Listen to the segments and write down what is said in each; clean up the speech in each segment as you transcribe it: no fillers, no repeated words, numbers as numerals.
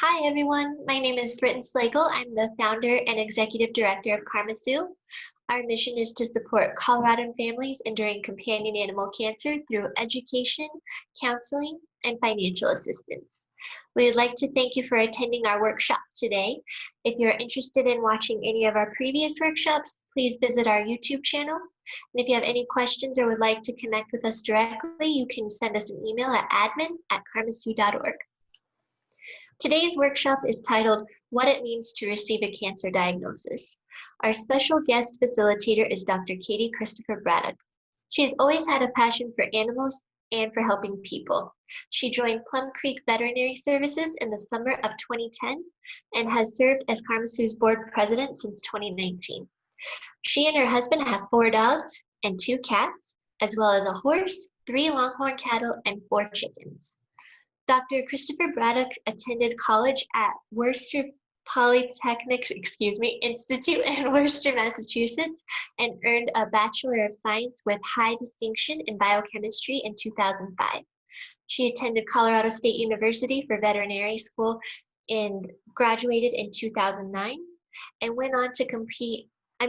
Hi, everyone. My name is Britton Slagle. I'm the founder and executive director of KarmaSue. Our mission is to support Coloradan families enduring companion animal cancer through education, counseling, and financial assistance. We would like to thank you for attending our workshop today. If you're interested in watching any of our previous workshops, please visit our YouTube channel. And if you have any questions or would like to connect with us directly, you can send us an email at admin@karmasue.org. Today's workshop is titled, What It Means to Receive a Cancer Diagnosis. Our special guest facilitator is Dr. Katie Christopher Braddock. She has always had a passion for animals and for helping people. She joined Plum Creek Veterinary Services in the summer of 2010 and has served as KarmaSue's board president since 2019. She and her husband have 4 dogs and 2 cats, as well as a horse, 3 longhorn cattle, and 4 chickens. Dr. Christopher Braddock attended college at Worcester Polytechnic Institute in Worcester, Massachusetts, and earned a Bachelor of Science with high distinction in biochemistry in 2005. She attended Colorado State University for veterinary school and graduated in 2009 and went on to complete a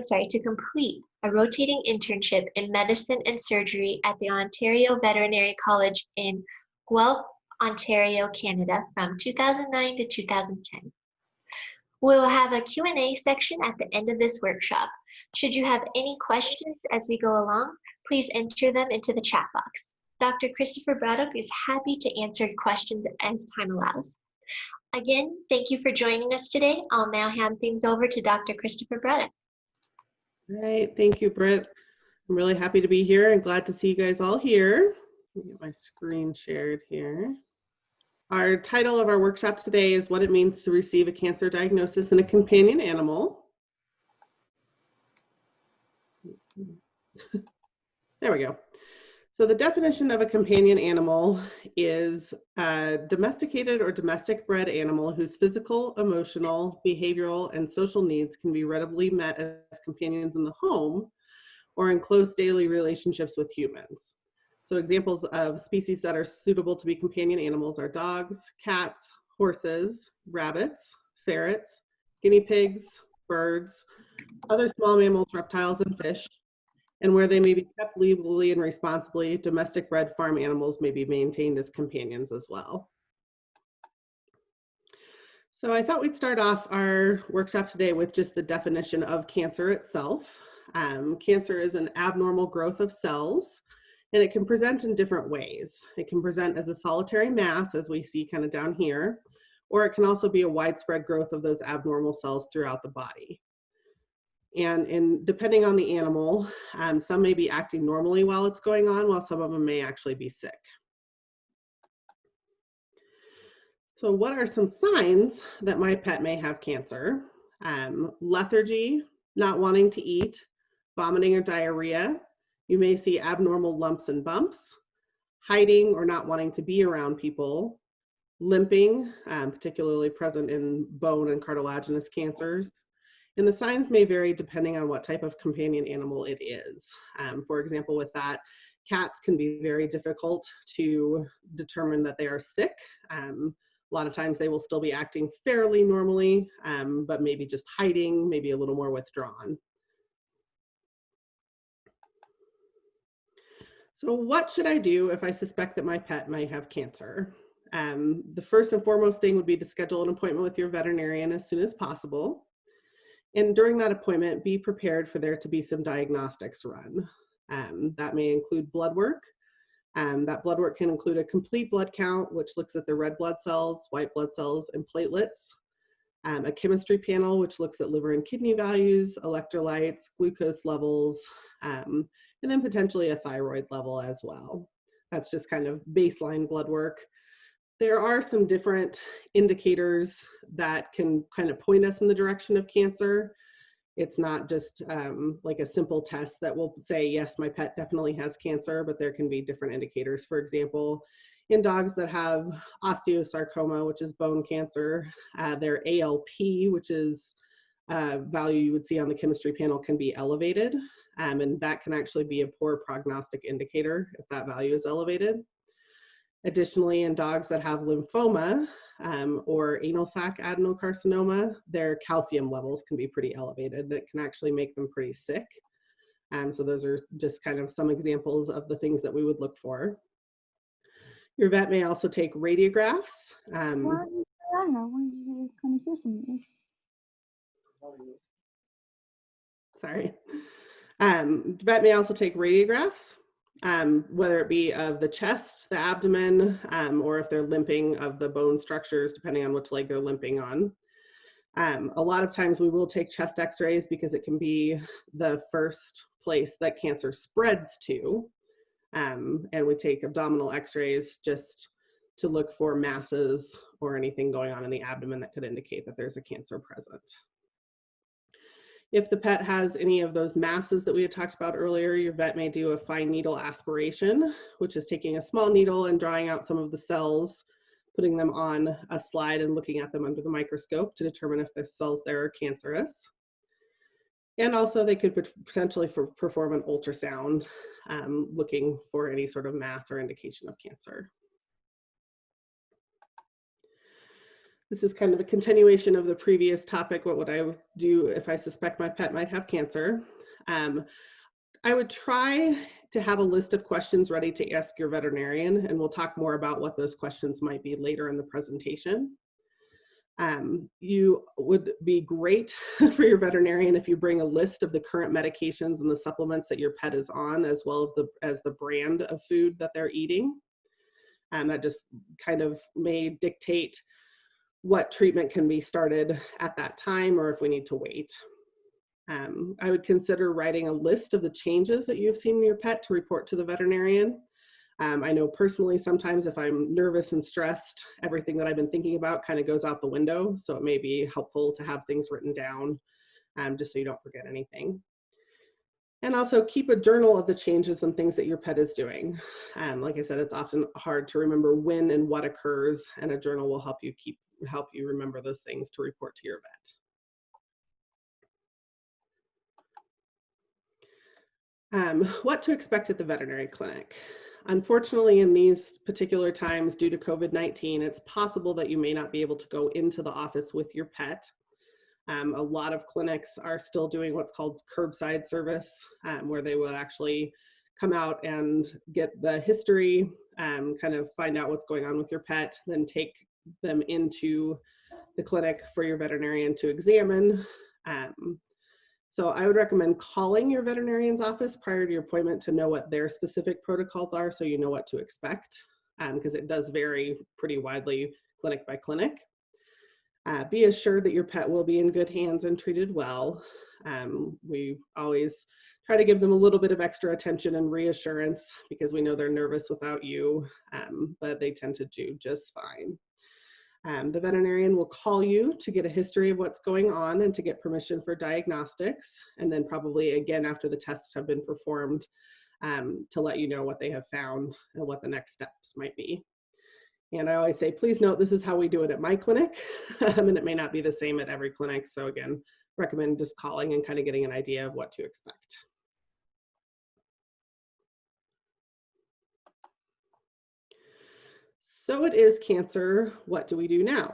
rotating internship in medicine and surgery at the Ontario Veterinary College in Guelph, Ontario, Canada from 2009 to 2010. We will have a Q&A section at the end of this workshop. Should you have any questions as we go along, please enter them into the chat box. Dr. Christopher Braddock is happy to answer questions as time allows. Again, thank you for joining us today. I'll now hand things over to Dr. Christopher Braddock. All right, thank you, Britt. I'm really happy to be here and glad to see you guys all here. Let me get my screen shared here. Our title of our workshop today is What It Means to Receive a Cancer Diagnosis in a Companion Animal. There we go. So the definition of a companion animal is a domesticated or domestic bred animal whose physical, emotional, behavioral, and social needs can be readily met as companions in the home or in close daily relationships with humans. So examples of species that are suitable to be companion animals are dogs, cats, horses, rabbits, ferrets, guinea pigs, birds, other small mammals, reptiles, and fish. And where they may be kept legally and responsibly, domestic bred farm animals may be maintained as companions as well. So I thought we'd start off our workshop today with just the definition of cancer itself. Cancer is an abnormal growth of cells, and it can present in different ways. It can present as a solitary mass, as we see kind of down here, or it can also be a widespread growth of those abnormal cells throughout the body. And depending on the animal, some may be acting normally while it's going on, while some of them may actually be sick. So what are some signs that my pet may have cancer? Lethargy, not wanting to eat, vomiting or diarrhea. You may see abnormal lumps and bumps, hiding or not wanting to be around people, limping, particularly present in bone and cartilaginous cancers. And the signs may vary depending on what type of companion animal it is. For example, with that, cats can be very difficult to determine that they are sick. A lot of times they will still be acting fairly normally, but maybe just hiding, maybe a little more withdrawn. So what should I do if I suspect that my pet might have cancer? The first and foremost thing would be to schedule an appointment with your veterinarian as soon as possible. And during that appointment, be prepared for there to be some diagnostics run. That may include blood work. That blood work can include a complete blood count, which looks at the red blood cells, white blood cells, and platelets. A chemistry panel, which looks at liver and kidney values, electrolytes, glucose levels, and then potentially a thyroid level as well. That's just kind of baseline blood work. There are some different indicators that can kind of point us in the direction of cancer. It's not just like a simple test that will say, yes, my pet definitely has cancer, but there can be different indicators. For example, in dogs that have osteosarcoma, which is bone cancer, their ALP, which is a value you would see on the chemistry panel, can be elevated. And that can actually be a poor prognostic indicator if that value is elevated. Additionally, in dogs that have lymphoma or anal sac adenocarcinoma, their calcium levels can be pretty elevated, and it can actually make them pretty sick. So those are just kind of some examples of the things that we would look for. Your vet may also take radiographs. Sorry. Vet may also take radiographs, whether it be of the chest, the abdomen, or if they're limping of the bone structures, depending on which leg they're limping on. A lot of times we will take chest x-rays because it can be the first place that cancer spreads to. And we take abdominal x-rays just to look for masses or anything going on in the abdomen that could indicate that there's a cancer present. If the pet has any of those masses that we had talked about earlier, your vet may do a fine needle aspiration, which is taking a small needle and drawing out some of the cells, putting them on a slide and looking at them under the microscope to determine if the cells there are cancerous. And also they could potentially perform an ultrasound looking for any sort of mass or indication of cancer. This is kind of a continuation of the previous topic. What would I do if I suspect my pet might have cancer? I would try to have a list of questions ready to ask your veterinarian, and we'll talk more about what those questions might be later in the presentation. You would be great for your veterinarian if you bring a list of the current medications and the supplements that your pet is on, as well as the brand of food that they're eating. That just kind of may dictate what treatment can be started at that time or if we need to wait. I would consider writing a list of the changes that you've seen in your pet to report to the veterinarian. I know personally, sometimes if I'm nervous and stressed, everything that I've been thinking about kind of goes out the window. So it may be helpful to have things written down just so you don't forget anything. And also keep a journal of the changes and things that your pet is doing. Like I said, it's often hard to remember when and what occurs, and a journal will help you remember those things to report to your vet. What to expect at the veterinary clinic. Unfortunately, in these particular times due to COVID-19, it's possible that you may not be able to go into the office with your pet. A lot of clinics are still doing what's called curbside service, where they will actually come out and get the history, kind of find out what's going on with your pet, then take them into the clinic for your veterinarian to examine. So I would recommend calling your veterinarian's office prior to your appointment to know what their specific protocols are, so you know what to expect, because it does vary pretty widely clinic by clinic. Be assured that your pet will be in good hands and treated well. We always try to give them a little bit of extra attention and reassurance because we know they're nervous without you, but they tend to do just fine. The veterinarian will call you to get a history of what's going on and to get permission for diagnostics, and then probably again after the tests have been performed to let you know what they have found and what the next steps might be. And I always say, please note, this is how we do it at my clinic, and it may not be the same at every clinic. So again, recommend just calling and kind of getting an idea of what to expect. So it is cancer. What do we do now?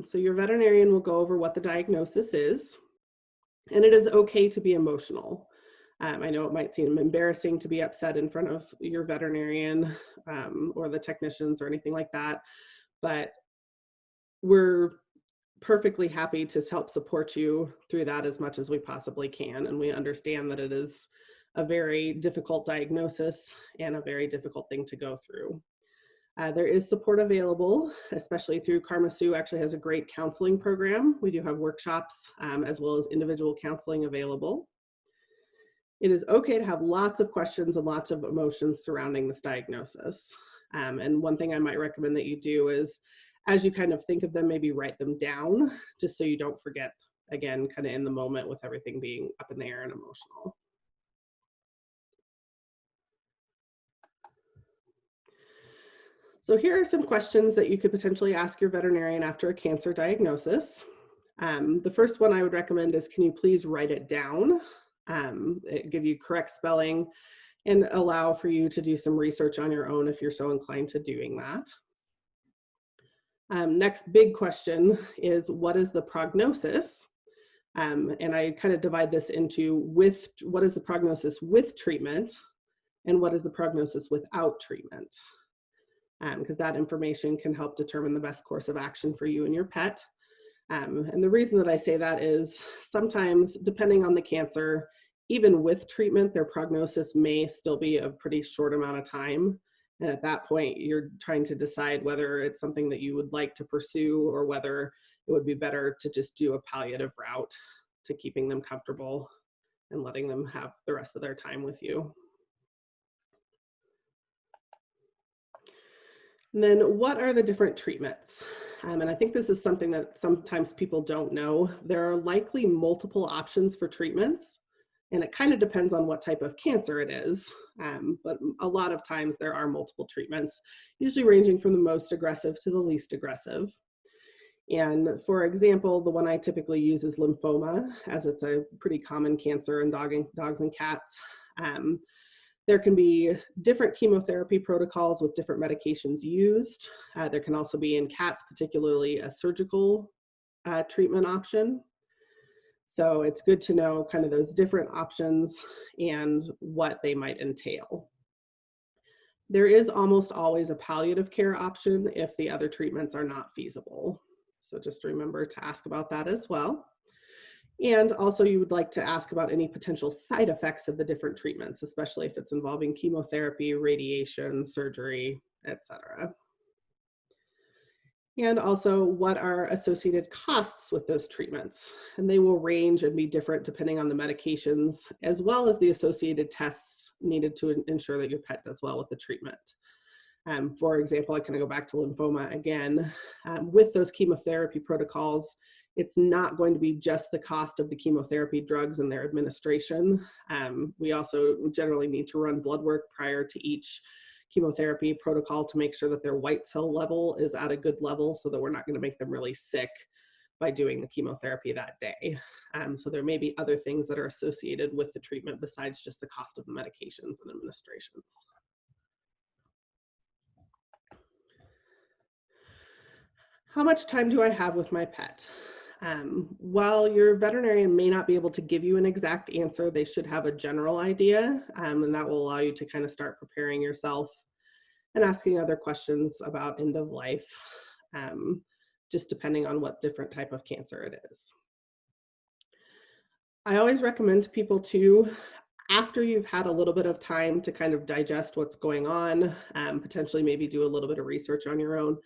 So your veterinarian will go over what the diagnosis is, and it is okay to be emotional. I know it might seem embarrassing to be upset in front of your veterinarian or the technicians or anything like that, but we're perfectly happy to help support you through that as much as we possibly can. And we understand that it is a very difficult diagnosis and a very difficult thing to go through. There is support available, especially through KarmaSue actually has a great counseling program. We do have workshops as well as individual counseling available. It is okay to have lots of questions and lots of emotions surrounding this diagnosis. And one thing I might recommend that you do is, as you kind of think of them, maybe write them down, just so you don't forget, again, kind of in the moment with everything being up in the air and emotional. So here are some questions that you could potentially ask your veterinarian after a cancer diagnosis. The first one I would recommend is, can you please write it down? Give you correct spelling and allow for you to do some research on your own if you're so inclined to doing that. Next big question is, what is the prognosis? And I kind of divide this into what is the prognosis with treatment and what is the prognosis without treatment? Because that information can help determine the best course of action for you and your pet. And the reason that I say that is sometimes, depending on the cancer, even with treatment, their prognosis may still be a pretty short amount of time. And at that point, you're trying to decide whether it's something that you would like to pursue or whether it would be better to just do a palliative route to keeping them comfortable and letting them have the rest of their time with you. And then what are the different treatments? And I think this is something that sometimes people don't know. There are likely multiple options for treatments, and it kind of depends on what type of cancer it is. But a lot of times there are multiple treatments, usually ranging from the most aggressive to the least aggressive. And for example, the one I typically use is lymphoma, as it's a pretty common cancer in dogs and cats. There can be different chemotherapy protocols with different medications used. There can also be, in cats particularly, a surgical treatment option. So it's good to know kind of those different options and what they might entail. There is almost always a palliative care option if the other treatments are not feasible. So just remember to ask about that as well. And also you would like to ask about any potential side effects of the different treatments, especially if it's involving chemotherapy, radiation, surgery, etc. And also, what are associated costs with those treatments? And they will range and be different depending on the medications, as well as the associated tests needed to ensure that your pet does well with the treatment. For example, I kind of go back to lymphoma again. With those chemotherapy protocols, it's not going to be just the cost of the chemotherapy drugs and their administration. We also generally need to run blood work prior to each chemotherapy protocol to make sure that their white cell level is at a good level so that we're not going to make them really sick by doing the chemotherapy that day. So there may be other things that are associated with the treatment besides just the cost of the medications and administrations. How much time do I have with my pet? While your veterinarian may not be able to give you an exact answer, they should have a general idea, and that will allow you to kind of start preparing yourself and asking other questions about end of life, just depending on what different type of cancer it is. I always recommend to people too, after you've had a little bit of time to kind of digest what's going on, potentially maybe do a little bit of research on your own,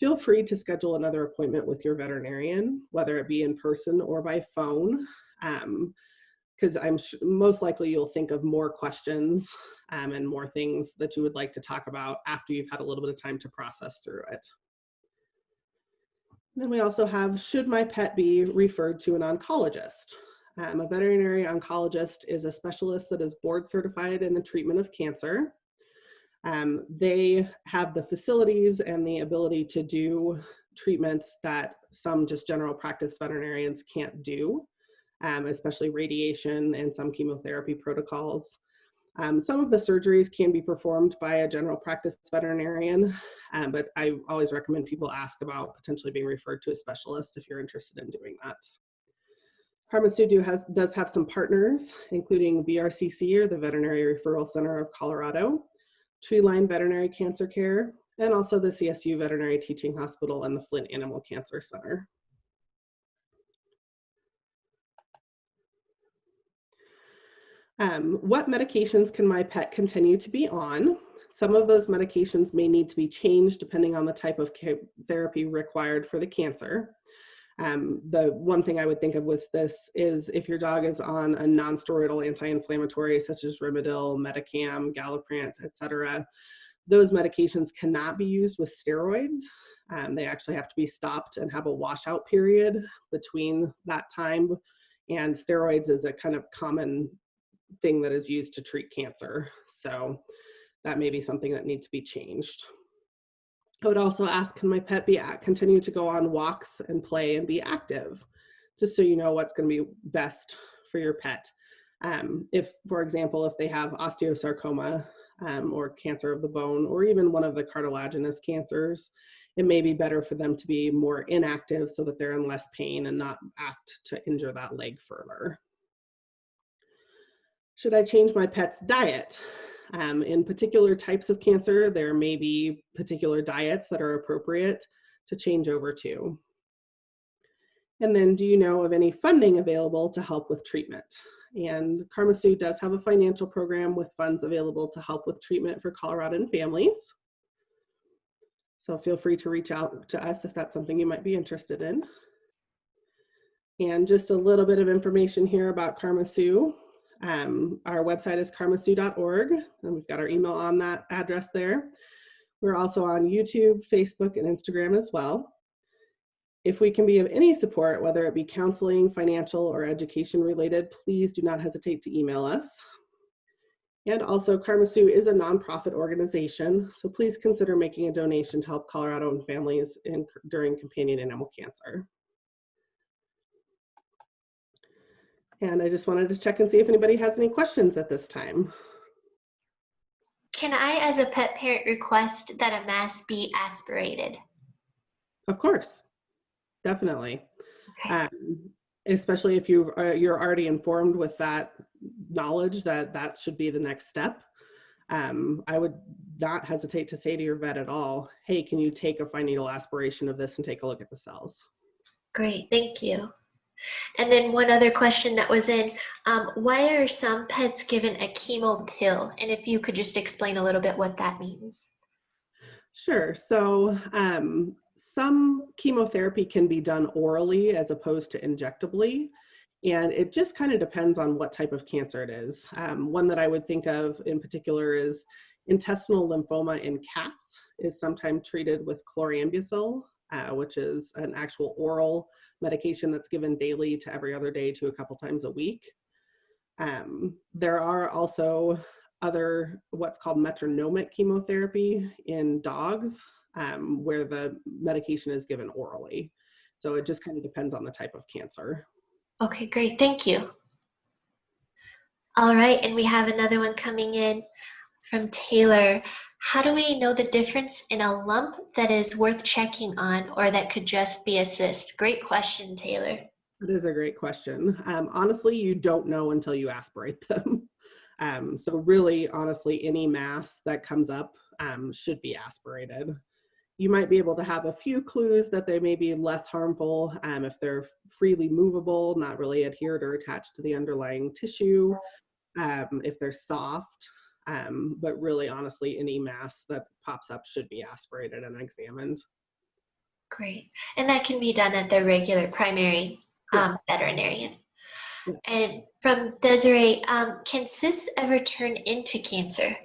feel free to schedule another appointment with your veterinarian, whether it be in person or by phone, because most likely you'll think of more questions and more things that you would like to talk about after you've had a little bit of time to process through it. Then we also have, should my pet be referred to an oncologist? A veterinary oncologist is a specialist that is board certified in the treatment of cancer. They have the facilities and the ability to do treatments that some just general practice veterinarians can't do, especially radiation and some chemotherapy protocols. Some of the surgeries can be performed by a general practice veterinarian, but I always recommend people ask about potentially being referred to a specialist if you're interested in doing that. KarmaSue does have some partners, including VRCC, or the Veterinary Referral Center of Colorado, Treeline Veterinary Cancer Care, and also the CSU Veterinary Teaching Hospital and the Flint Animal Cancer Center. What medications can my pet continue to be on? Some of those medications may need to be changed depending on the type of therapy required for the cancer. The one thing I would think of with this is if your dog is on a non-steroidal anti-inflammatory such as Rimadyl, Metacam, Galliprant, etc., those medications cannot be used with steroids. They actually have to be stopped and have a washout period between that time. And steroids is a kind of common thing that is used to treat cancer. So that may be something that needs to be changed. I would also ask, can my pet continue to go on walks and play and be active? Just so you know what's going to be best for your pet. If, for example, if they have osteosarcoma or cancer of the bone, or even one of the cartilaginous cancers, it may be better for them to be more inactive so that they're in less pain and not apt to injure that leg further. Should I change my pet's diet? In particular types of cancer, there may be particular diets that are appropriate to change over to. And then, do you know of any funding available to help with treatment? And KarmaSue does have a financial program with funds available to help with treatment for Coloradan families. So feel free to reach out to us if that's something you might be interested in. And just a little bit of information here about KarmaSue. Our website is karmasue.org, and we've got our email on that address there. We're also on YouTube, Facebook, and Instagram as well. If we can be of any support, whether it be counseling, financial, or education related, please do not hesitate to email us. And also, KarmaSue is a nonprofit organization, so please consider making a donation to help Colorado families during companion animal cancer. And I just wanted to check and see if anybody has any questions at this time. Can I, as a pet parent, request that a mask be aspirated? Of course, definitely. Okay. Especially if you're already informed with that knowledge that should be the next step. I would not hesitate to say to your vet at all, hey, can you take a fine needle aspiration of this and take a look at the cells? Great, thank you. And then one other question that was in, why are some pets given a chemo pill? And if you could just explain a little bit what that means. Sure. So some chemotherapy can be done orally as opposed to injectably. And it just kind of depends on what type of cancer it is. One that I would think of in particular is intestinal lymphoma in cats is sometimes treated with chlorambucil, which is an actual oral medication that's given daily to every other day to a couple times a week. There are also other what's called metronomic chemotherapy in dogs, where the medication is given orally. So it just kind of depends on the type of cancer. Okay, great, thank you. All right, and we have another one coming in from Taylor. How do we know the difference in a lump that is worth checking on or that could just be a cyst? Great question, Taylor. That is a great question. Honestly, you don't know until you aspirate them. So really, honestly, any mass that comes up should be aspirated. You might be able to have a few clues that they may be less harmful if they're freely movable, not really adhered or attached to the underlying tissue, if they're soft. But really, honestly, any mass that pops up should be aspirated and examined. Great. And that can be done at the regular primary veterinarian. Yeah. And from Desiree, can cysts ever turn into cancer?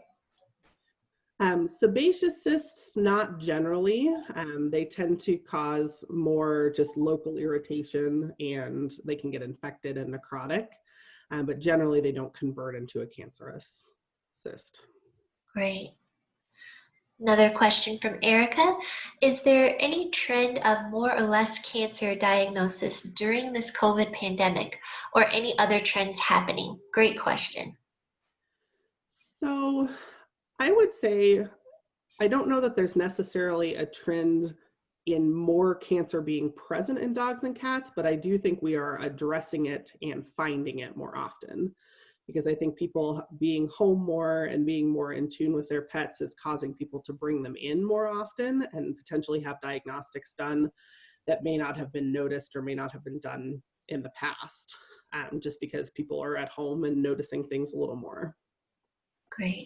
Sebaceous cysts, not generally. They tend to cause more just local irritation, and they can get infected and necrotic, but generally they don't convert into a cancerous cyst. Great. Another question from Erica. Is there any trend of more or less cancer diagnosis during this COVID pandemic or any other trends happening? Great question. So I would say, I don't know that there's necessarily a trend in more cancer being present in dogs and cats, but I do think we are addressing it and finding it more often, because I think people being home more and being more in tune with their pets is causing people to bring them in more often and potentially have diagnostics done that may not have been noticed or may not have been done in the past, just because people are at home and noticing things a little more. Great.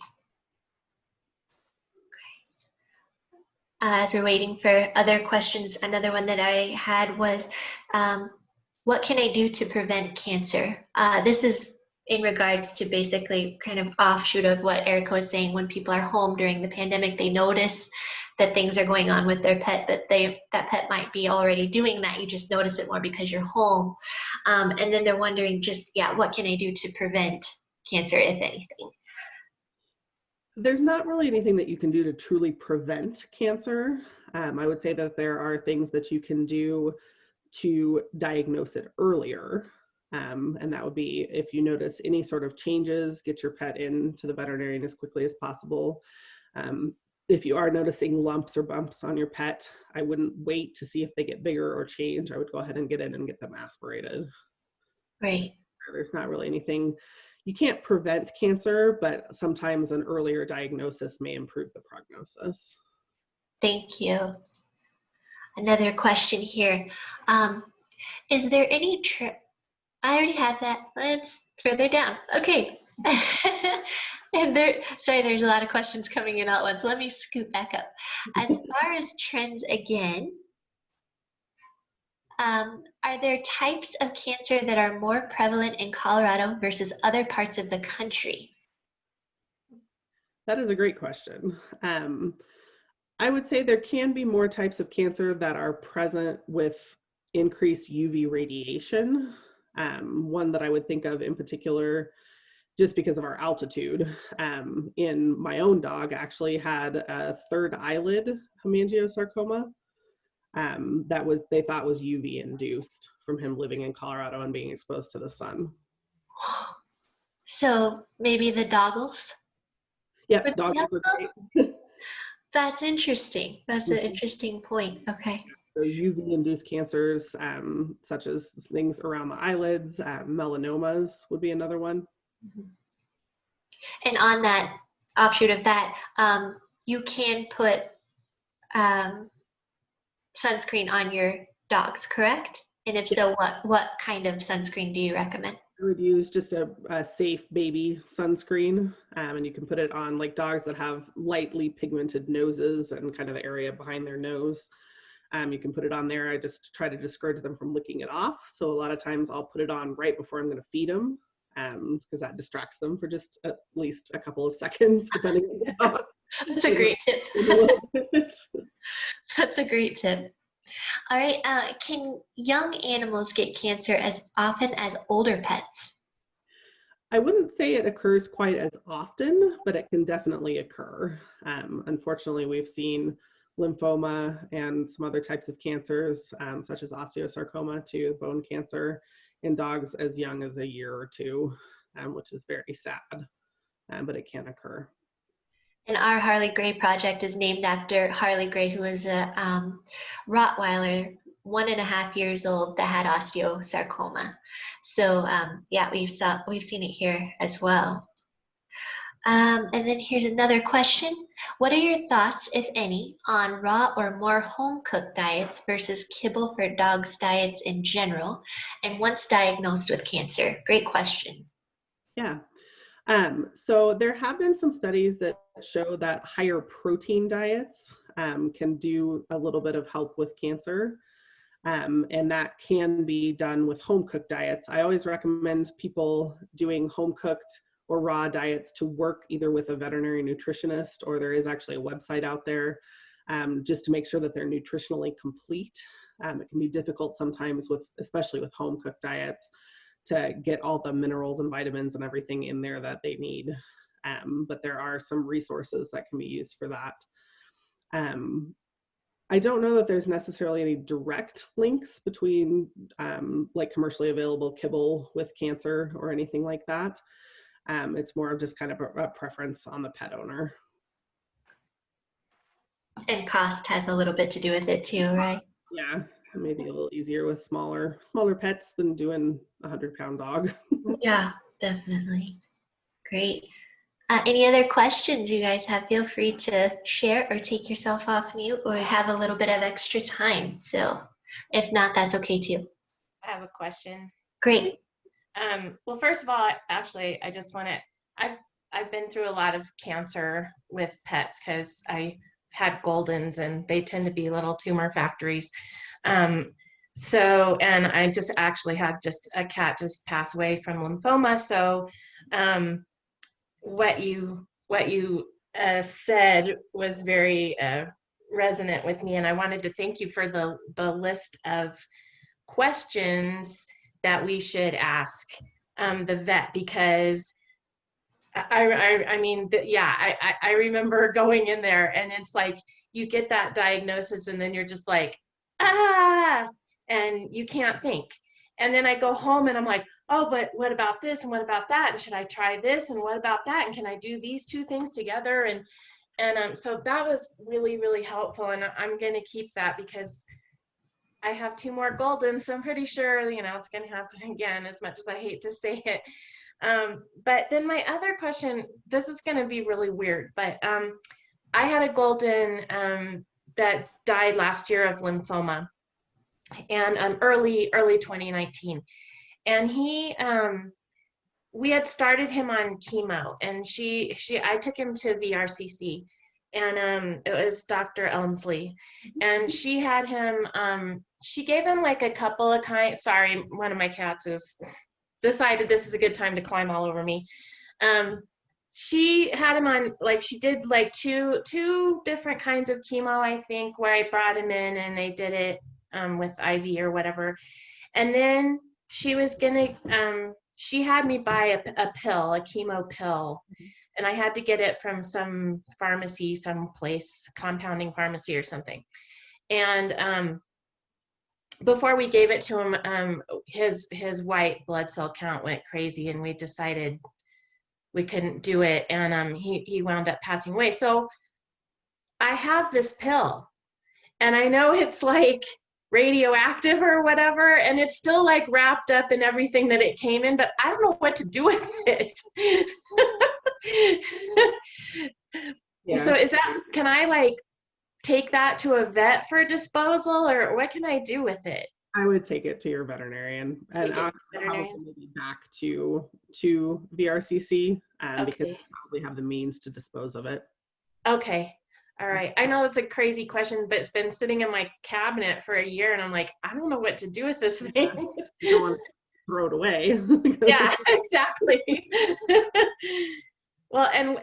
As we're waiting for other questions, another one that I had was, what can I do to prevent cancer? This is in regards to basically kind of offshoot of what Erica was saying. When people are home during the pandemic, they notice that things are going on with their pet, that pet might be already doing that. You just notice it more because you're home. And then they're wondering just, what can I do to prevent cancer, if anything? There's not really anything that you can do to truly prevent cancer. I would say that there are things that you can do to diagnose it earlier. And that would be if you notice any sort of changes, get your pet into the veterinarian as quickly as possible. If you are noticing lumps or bumps on your pet, I wouldn't wait to see if they get bigger or change. I would go ahead and get in and get them aspirated. Great. There's not really anything, you can't prevent cancer, but sometimes an earlier diagnosis may improve the prognosis. Thank you. Another question here. Is there any I already have that. Let's further down. Okay. And there's a lot of questions coming in at once. Let me scoot back up. As far as trends again, are there types of cancer that are more prevalent in Colorado versus other parts of the country? That is a great question. I would say there can be more types of cancer that are present with increased UV radiation. One that I would think of in particular, just because of our altitude, in my own dog actually had a third eyelid hemangiosarcoma that they thought was UV induced from him living in Colorado and being exposed to the sun. So maybe the doggles? Yep, doggles are great. That's interesting. That's an interesting point. Okay. So UV-induced cancers, such as things around the eyelids, melanomas would be another one. And on that offshoot of that, you can put sunscreen on your dogs, correct? And if so, what kind of sunscreen do you recommend? I would use just a safe baby sunscreen, and you can put it on like dogs that have lightly pigmented noses and kind of the area behind their nose. You can put it on there. I just try to discourage them from licking it off. So a lot of times I'll put it on right before I'm going to feed them, because that distracts them for just at least a couple of seconds, depending on the dog. That's a great tip. That's a great tip. All right. Can young animals get cancer as often as older pets? I wouldn't say it occurs quite as often, but it can definitely occur. Unfortunately, we've seen lymphoma and some other types of cancers, such as osteosarcoma to bone cancer, in dogs as young as a year or two, which is very sad, but it can occur. And our Harley Gray project is named after Harley Gray, who was a Rottweiler, 1.5 years old, that had osteosarcoma. So yeah, we've seen it here as well. And then here's another question. What are your thoughts, if any, on raw or more home-cooked diets versus kibble for dogs' diets in general, and once diagnosed with cancer? Great question. Yeah. So there have been some studies that show that higher protein diets can do a little bit of help with cancer. And that can be done with home cooked diets. I always recommend people doing home cooked or raw diets to work either with a veterinary nutritionist, or there is actually a website out there, just to make sure that they're nutritionally complete. It can be difficult sometimes especially with home cooked diets, to get all the minerals and vitamins and everything in there that they need. But there are some resources that can be used for that. I don't know that there's necessarily any direct links between like commercially available kibble with cancer or anything like that. It's more of just kind of a preference on the pet owner. And cost has a little bit to do with it too, right? Yeah, maybe a little easier with smaller pets than doing a 100-pound dog. Yeah, definitely. Great. Any other questions you guys have? Feel free to share or take yourself off mute, or have a little bit of extra time. So if not, that's okay too. I have a question. Great. Well, first of all, actually, I just want to, I've been through a lot of cancer with pets because I had Goldens and they tend to be little tumor factories. So, and I just actually had just a cat just pass away from lymphoma. So, what you said was very resonant with me, and I wanted to thank you for the list of questions that we should ask the vet, because I mean, I remember going in there and it's like you get that diagnosis and then you're just like, and you can't think. And then I go home and I'm like, oh, but what about this? And what about that? And should I try this? And what about that? And can I do these two things together? And so that was really, really helpful. And I'm going to keep that because I have 2 more Goldens. So I'm pretty sure, it's going to happen again, as much as I hate to say it. But then my other question, this is going to be really weird, but I had a Golden that died last year of lymphoma, and early 2019. And we had started him on chemo, and I took him to VRCC, and it was Dr. Elmsley, and she had him, she gave him like a couple of sorry, one of my cats has decided this is a good time to climb all over me. She had him on, like, she did like two different kinds of chemo, I think, where I brought him in and they did it with IV or whatever. And then she was gonna, she had me buy a pill, a chemo pill, and I had to get it from some pharmacy, someplace, compounding pharmacy or something. And before we gave it to him, his white blood cell count went crazy, and we decided we couldn't do it, and he wound up passing away. So I have this pill, and I know it's like radioactive or whatever, and it's still like wrapped up in everything that it came in, but I don't know what to do with it. Yeah. So can I like take that to a vet for disposal, or what can I do with it? I would take it to your veterinarian, and probably maybe back to VRCC, because they probably have the means to dispose of it. Okay. All right. I know it's a crazy question, but it's been sitting in my cabinet for a year, and I'm like, I don't know what to do with this thing. You don't want to throw it away. Yeah, exactly. Well, and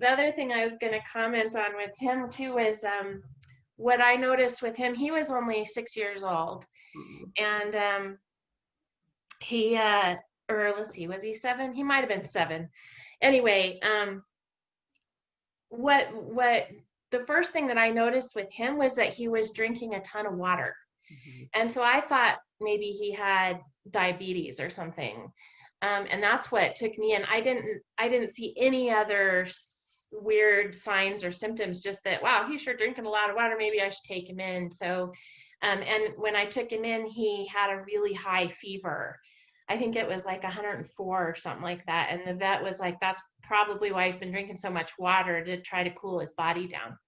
the other thing I was going to comment on with him too is what I noticed with him. He was only 6 years old, and he or let's see, was he 7? He might have been 7. Anyway, what the first thing that I noticed with him was that he was drinking a ton of water. And so I thought maybe he had diabetes or something. And that's what took me in. I didn't see any other weird signs or symptoms, just that, wow, he's sure drinking a lot of water. Maybe I should take him in. So, and when I took him in, he had a really high fever. I think it was like 104 or something like that. And the vet was like, that's probably why he's been drinking so much water, to try to cool his body down.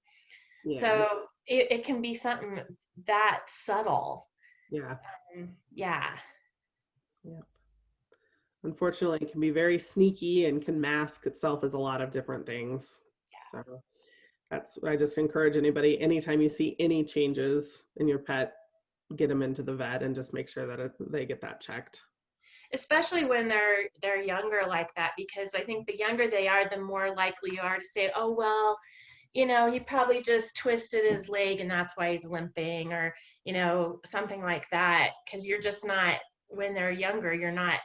Yeah. So it can be something that subtle. Yeah. Yeah. Unfortunately, it can be very sneaky and can mask itself as a lot of different things. Yeah. So I just encourage anybody, anytime you see any changes in your pet, get them into the vet and just make sure that they get that checked. Especially when they're younger like that, because I think the younger they are, the more likely you are to say, oh, well, he probably just twisted his leg and that's why he's limping, or, something like that. Because you're just not, when they're younger, you're not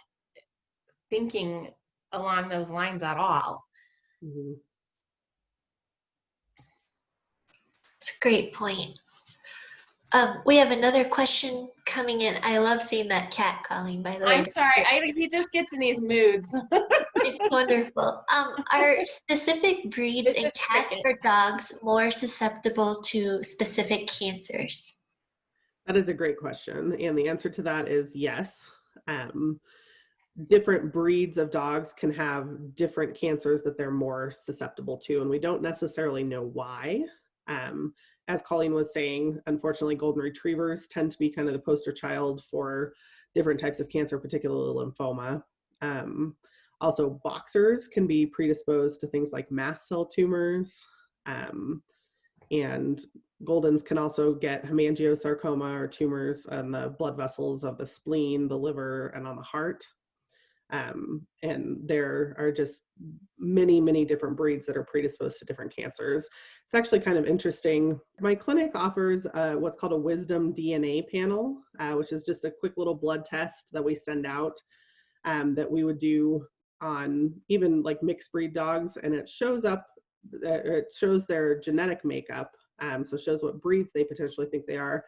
thinking along those lines at all. Mm-hmm. That's a great point. We have another question coming in. I love seeing that cat calling, by the way. I'm sorry, he just gets in these moods. It's wonderful. Are specific breeds in cats or dogs more susceptible to specific cancers? That is a great question. And the answer to that is yes. Different breeds of dogs can have different cancers that they're more susceptible to, and we don't necessarily know why. As Colleen was saying, unfortunately, golden retrievers tend to be kind of the poster child for different types of cancer, particularly lymphoma. Also, boxers can be predisposed to things like mast cell tumors, and Goldens can also get hemangiosarcoma, or tumors on the blood vessels of the spleen, the liver, and on the heart. And there are just many, many different breeds that are predisposed to different cancers. It's actually kind of interesting. My clinic offers what's called a wisdom DNA panel, which is just a quick little blood test that we send out that we would do on even like mixed breed dogs, and it shows their genetic makeup, so it shows what breeds they potentially think they are,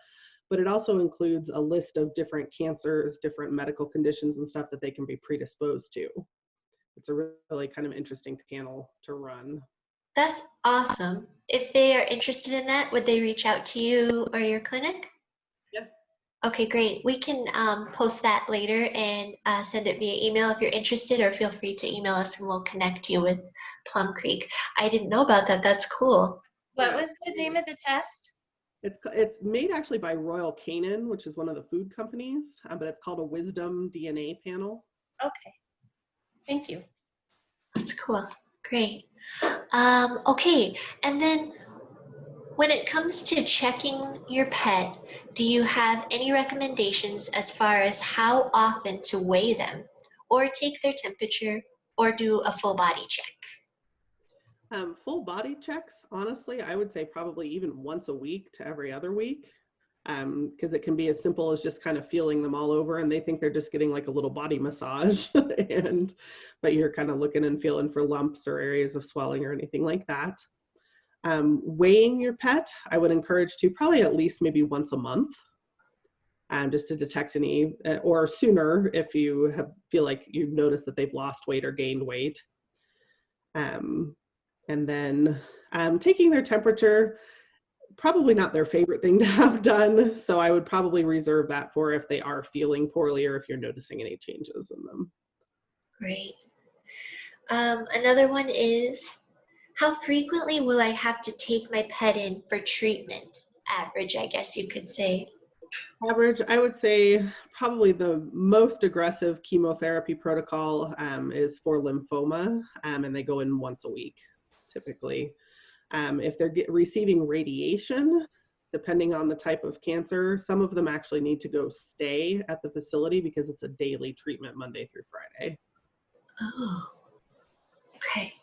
but it also includes a list of different cancers, different medical conditions and stuff that they can be predisposed to. It's a really kind of interesting panel to run. That's awesome. If they are interested in that, would they reach out to you or your clinic? Yeah. Okay, great. We can post that later and send it via email if you're interested, or feel free to email us and we'll connect you with Plum Creek. I didn't know about that. That's cool. What was the name of the test? It's made actually by Royal Canin, which is one of the food companies, but it's called a Wisdom DNA panel. Okay, thank you. That's cool. Great. Okay, and then when it comes to checking your pet, do you have any recommendations as far as how often to weigh them, or take their temperature, or do a full body check? Full body checks, honestly, I would say probably even once a week to every other week, because it can be as simple as just kind of feeling them all over, and they think they're just getting like a little body massage, but you're kind of looking and feeling for lumps or areas of swelling or anything like that. Weighing your pet, I would encourage to probably at least maybe once a month, just to detect any, or sooner if you feel like you've noticed that they've lost weight or gained weight. And then taking their temperature, probably not their favorite thing to have done. So I would probably reserve that for if they are feeling poorly or if you're noticing any changes in them. Great. Another one is, how frequently will I have to take my pet in for treatment? Average, I guess you could say. Average, I would say probably the most aggressive chemotherapy protocol is for lymphoma, and they go in once a week, typically. If they're receiving radiation, depending on the type of cancer, some of them actually need to go stay at the facility because it's a daily treatment Monday through Friday. Oh, okay.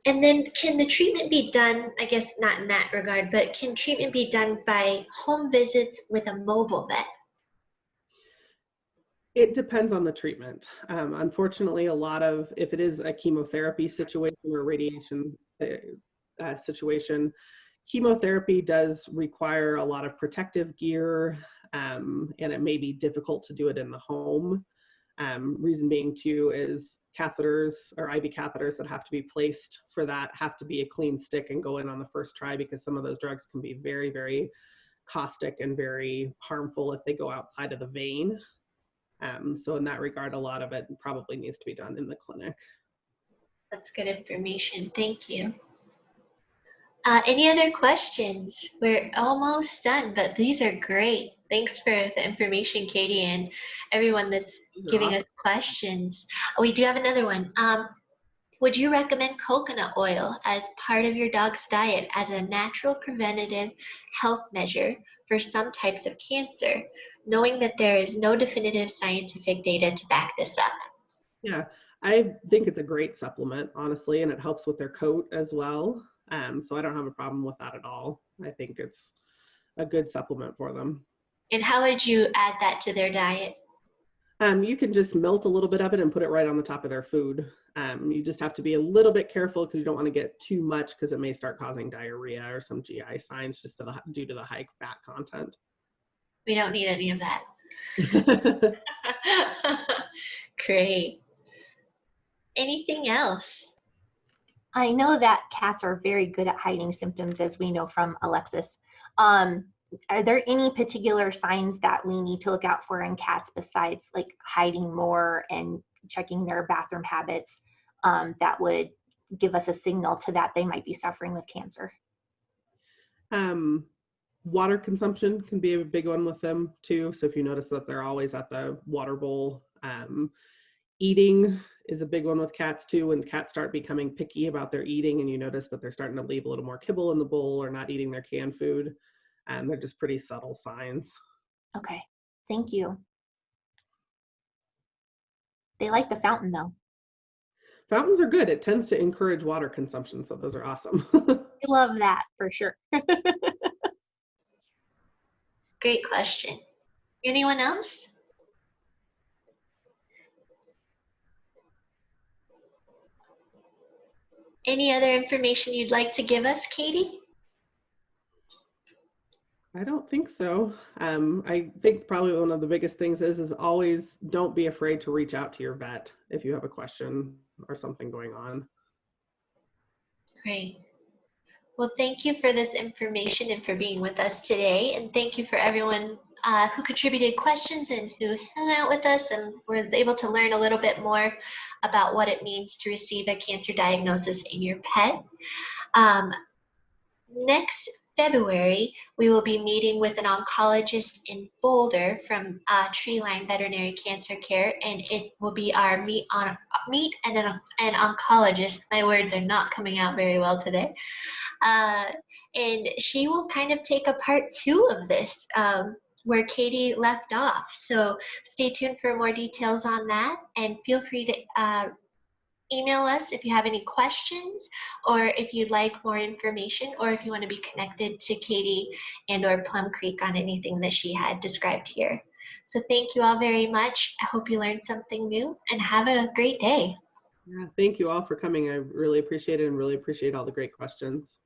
And then can the treatment be done, I guess not in that regard, but can treatment be done by home visits with a mobile vet? It depends on the treatment. Unfortunately, if it is a chemotherapy situation or radiation situation, chemotherapy does require a lot of protective gear, and it may be difficult to do it in the home. Reason being too is catheters or IV catheters that have to be placed for that have to be a clean stick and go in on the first try, because some of those drugs can be very, very caustic and very harmful if they go outside of the vein. So in that regard, a lot of it probably needs to be done in the clinic. That's good information. Thank you. Any other questions? We're almost done, but these are great. Thanks for the information, Katie, and everyone that's giving us questions. We do have another one. Would you recommend coconut oil as part of your dog's diet as a natural preventative health measure for some types of cancer, knowing that there is no definitive scientific data to back this up? Yeah, I think it's a great supplement, honestly, and it helps with their coat as well. So I don't have a problem with that at all. I think it's a good supplement for them. And how would you add that to their diet? You can just melt a little bit of it and put it right on the top of their food. You just have to be a little bit careful because you don't want to get too much, because it may start causing diarrhea or some GI signs just due to the high fat content. We don't need any of that. Great. Anything else? I know that cats are very good at hiding symptoms, as we know from Alexis. Are there any particular signs that we need to look out for in cats besides like hiding more and checking their bathroom habits, that would give us a signal to that they might be suffering with cancer? Water consumption can be a big one with them too. So if you notice that they're always at the water bowl, eating is a big one with cats too. When cats start becoming picky about their eating and you notice that they're starting to leave a little more kibble in the bowl or not eating their canned food, they're just pretty subtle signs. Okay, thank you. They like the fountain though. Fountains are good. It tends to encourage water consumption, so those are awesome. I love that for sure. Great question. Anyone else? Any other information you'd like to give us, Katie? I don't think so. I think probably one of the biggest things is always don't be afraid to reach out to your vet if you have a question or something going on. Great. Well, thank you for this information and for being with us today. And thank you for everyone who contributed questions and who hung out with us and was able to learn a little bit more about what it means to receive a cancer diagnosis in your pet. Next February, we will be meeting with an oncologist in Boulder from Treeline Veterinary Cancer Care, and it will be our meet and an oncologist. My words are not coming out very well today. And she will kind of take a part 2 of this, where Katie left off. So stay tuned for more details on that, and feel free to email us if you have any questions, or if you'd like more information, or if you want to be connected to Katie and or Plum Creek on anything that she had described here. So thank you all very much. I hope you learned something new, and have a great day. Yeah, thank you all for coming. I really appreciate it and really appreciate all the great questions.